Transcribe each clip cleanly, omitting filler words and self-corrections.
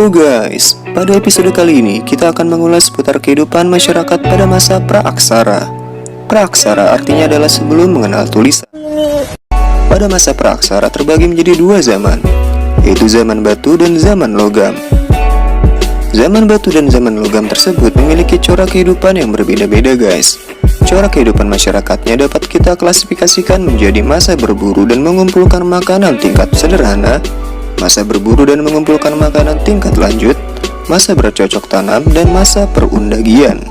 Halo guys, pada episode kali ini kita akan mengulas seputar kehidupan masyarakat pada masa Praaksara. Praaksara artinya adalah sebelum mengenal tulisan. Pada masa Praaksara terbagi menjadi dua zaman, yaitu zaman batu dan zaman logam. Zaman batu dan zaman logam tersebut memiliki corak kehidupan yang berbeda-beda guys. Corak kehidupan masyarakatnya dapat kita klasifikasikan menjadi masa berburu dan mengumpulkan makanan tingkat sederhana, masa berburu dan mengumpulkan makanan tingkat lanjut, masa bercocok tanam, dan masa perundagian.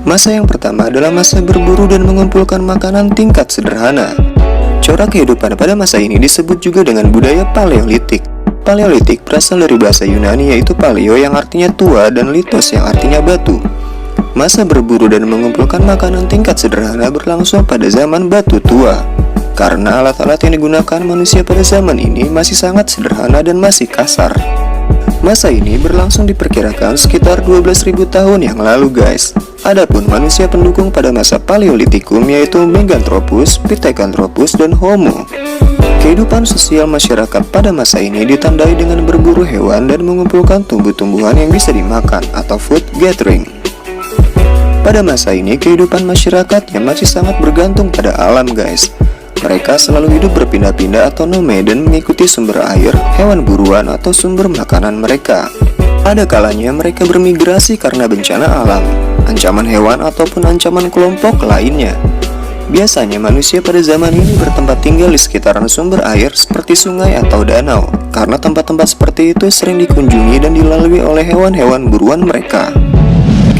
Masa yang pertama adalah masa berburu dan mengumpulkan makanan tingkat sederhana. Corak kehidupan pada masa ini disebut juga dengan budaya Paleolitik. Paleolitik berasal dari bahasa Yunani yaitu paleo yang artinya tua dan litos yang artinya batu. Masa berburu dan mengumpulkan makanan tingkat sederhana berlangsung pada zaman batu tua. Karena alat-alat yang digunakan manusia pada zaman ini masih sangat sederhana dan masih kasar. Masa ini berlangsung diperkirakan sekitar 12.000 tahun yang lalu guys. Adapun manusia pendukung pada masa Paleolitikum yaitu Meganthropus, Pithecanthropus, dan Homo. Kehidupan sosial masyarakat pada masa ini ditandai dengan berburu hewan dan mengumpulkan tumbuh-tumbuhan yang bisa dimakan atau food gathering. Pada masa ini kehidupan masyarakatnya masih sangat bergantung pada alam guys. Mereka selalu hidup berpindah-pindah atau nomad dan mengikuti sumber air, hewan buruan, atau sumber makanan mereka. Ada kalanya mereka bermigrasi karena bencana alam, ancaman hewan, ataupun ancaman kelompok lainnya. Biasanya manusia pada zaman ini bertempat tinggal di sekitaran sumber air seperti sungai atau danau, karena tempat-tempat seperti itu sering dikunjungi dan dilalui oleh hewan-hewan buruan mereka.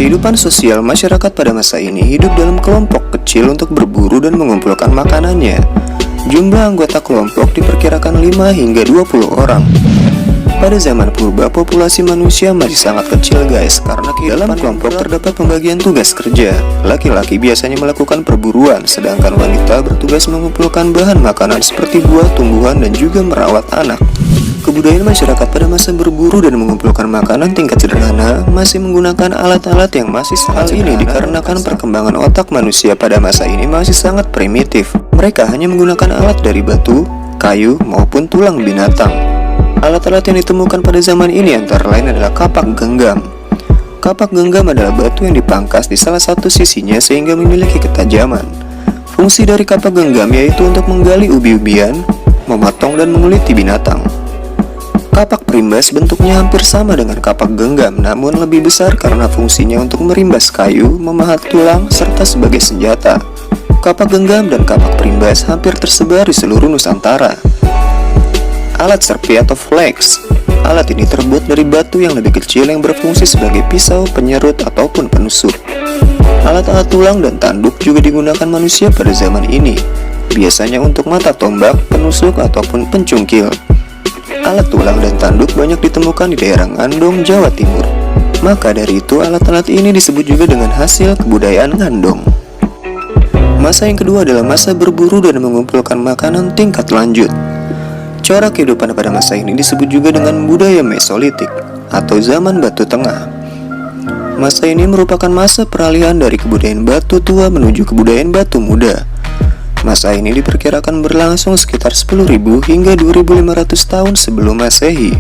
Kehidupan sosial masyarakat pada masa ini hidup dalam kelompok kecil untuk berburu dan mengumpulkan makanannya. Jumlah anggota kelompok diperkirakan 5 hingga 20 orang. Pada zaman purba, populasi manusia masih sangat kecil guys, karena di dalam kelompok terdapat pembagian tugas kerja. Laki-laki biasanya melakukan perburuan, sedangkan wanita bertugas mengumpulkan bahan makanan seperti buah, tumbuhan, dan juga merawat anak. Kebudayaan masyarakat pada masa berburu dan mengumpulkan makanan tingkat sederhana masih menggunakan alat-alat yang masih hal ini dikarenakan perkembangan otak manusia pada masa ini masih sangat primitif. Mereka hanya menggunakan alat dari batu, kayu, maupun tulang binatang. Alat-alat yang ditemukan pada zaman ini antara lain adalah kapak genggam. Kapak genggam adalah batu yang dipangkas di salah satu sisinya sehingga memiliki ketajaman. Fungsi dari kapak genggam yaitu untuk menggali ubi-ubian, memotong dan menguliti binatang. Kapak perimbas bentuknya hampir sama dengan kapak genggam, namun lebih besar karena fungsinya untuk merimbas kayu, memahat tulang, serta sebagai senjata. Kapak genggam dan kapak perimbas hampir tersebar di seluruh Nusantara. Alat serpi atau flex. Alat ini terbuat dari batu yang lebih kecil yang berfungsi sebagai pisau, penyerut, ataupun penusuk. Alat-alat tulang dan tanduk juga digunakan manusia pada zaman ini, biasanya untuk mata tombak, penusuk, ataupun pencungkil. Alat tulang dan tanduk banyak ditemukan di daerah Ngandong, Jawa Timur. Maka dari itu alat-alat ini disebut juga dengan hasil kebudayaan Ngandong. Masa yang kedua adalah masa berburu dan mengumpulkan makanan tingkat lanjut. Corak kehidupan pada masa ini disebut juga dengan budaya Mesolitik atau zaman Batu Tengah. Masa ini merupakan masa peralihan dari kebudayaan batu tua menuju kebudayaan batu muda. Masa ini diperkirakan berlangsung sekitar 10.000 hingga 2.500 tahun sebelum Masehi.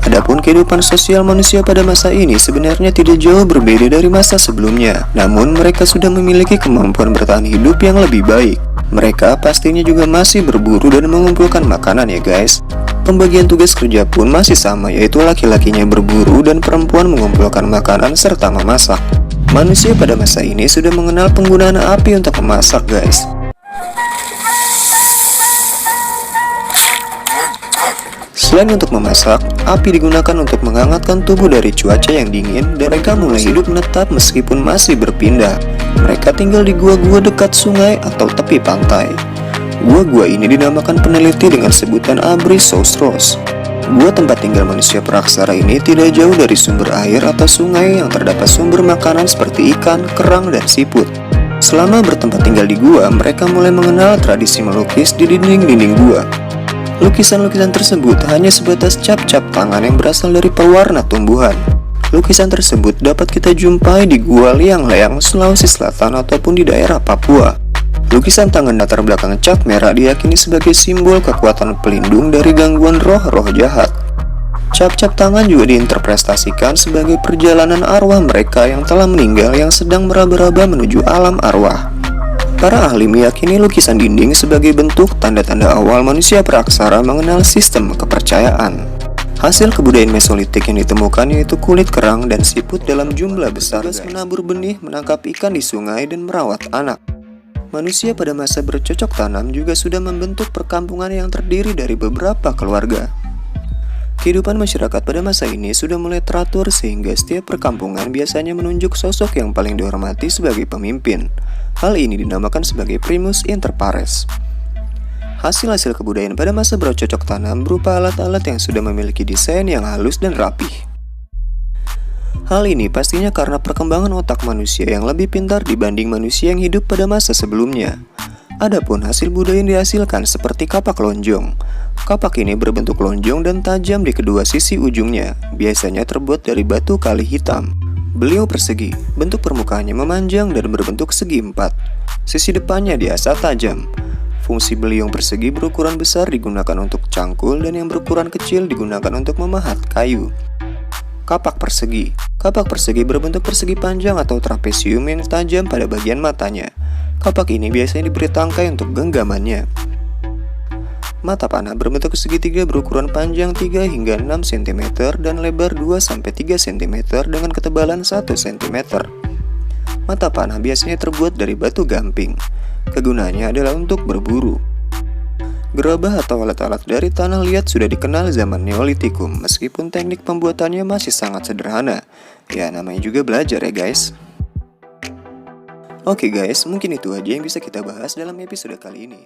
Adapun kehidupan sosial manusia pada masa ini sebenarnya tidak jauh berbeda dari masa sebelumnya. Namun mereka sudah memiliki kemampuan bertahan hidup yang lebih baik. Mereka pastinya juga masih berburu dan mengumpulkan makanan ya guys. Pembagian tugas kerja pun masih sama, yaitu laki-lakinya berburu dan perempuan mengumpulkan makanan serta memasak. Manusia pada masa ini sudah mengenal penggunaan api untuk memasak guys. Selain untuk memasak, api digunakan untuk menghangatkan tubuh dari cuaca yang dingin dan mereka mulai hidup menetap meskipun masih berpindah. Mereka tinggal di gua-gua dekat sungai atau tepi pantai. Gua-gua ini dinamakan peneliti dengan sebutan Abrissaurus. Gua tempat tinggal manusia Praaksara ini tidak jauh dari sumber air atau sungai yang terdapat sumber makanan seperti ikan, kerang, dan siput. Selama bertempat tinggal di gua, mereka mulai mengenal tradisi melukis di dinding-dinding gua. Lukisan-lukisan tersebut hanya sebatas cap-cap tangan yang berasal dari pewarna tumbuhan. Lukisan tersebut dapat kita jumpai di Gua Liang Leang, Sulawesi Selatan ataupun di daerah Papua. Lukisan tangan latar belakang cat merah diyakini sebagai simbol kekuatan pelindung dari gangguan roh-roh jahat. Cap-cap tangan juga diinterpretasikan sebagai perjalanan arwah mereka yang telah meninggal yang sedang meraba-raba menuju alam arwah. Para ahli meyakini lukisan dinding sebagai bentuk tanda-tanda awal manusia praksara mengenal sistem kepercayaan. Hasil kebudayaan Mesolitik yang ditemukan yaitu kulit kerang dan siput dalam jumlah besar, menabur benih, menangkap ikan di sungai, dan merawat anak. Manusia pada masa bercocok tanam juga sudah membentuk perkampungan yang terdiri dari beberapa keluarga. Kehidupan masyarakat pada masa ini sudah mulai teratur sehingga setiap perkampungan biasanya menunjuk sosok yang paling dihormati sebagai pemimpin. Hal ini dinamakan sebagai primus inter pares. Hasil-hasil kebudayaan pada masa bercocok tanam berupa alat-alat yang sudah memiliki desain yang halus dan rapih. Hal ini pastinya karena perkembangan otak manusia yang lebih pintar dibanding manusia yang hidup pada masa sebelumnya. Adapun hasil budaya yang dihasilkan seperti kapak lonjong. Kapak ini berbentuk lonjong dan tajam di kedua sisi ujungnya, biasanya terbuat dari batu kali hitam. Beliau persegi, bentuk permukaannya memanjang dan berbentuk segi empat. Sisi depannya diasah tajam. Fungsi beliung persegi berukuran besar digunakan untuk cangkul dan yang berukuran kecil digunakan untuk memahat kayu. Kapak persegi. Kapak persegi berbentuk persegi panjang atau trapesium yang tajam pada bagian matanya. Kapak ini biasanya diberi tangkai untuk genggamannya. Mata panah berbentuk segitiga berukuran panjang 3 hingga 6 cm dan lebar 2-3 cm dengan ketebalan 1 cm. Mata panah biasanya terbuat dari batu gamping. Kegunaannya adalah untuk berburu. Gerabah atau alat-alat dari tanah liat sudah dikenal zaman Neolitikum, meskipun teknik pembuatannya masih sangat sederhana. Ya, namanya juga belajar ya guys. Oke guys, mungkin itu aja yang bisa kita bahas dalam episode kali ini.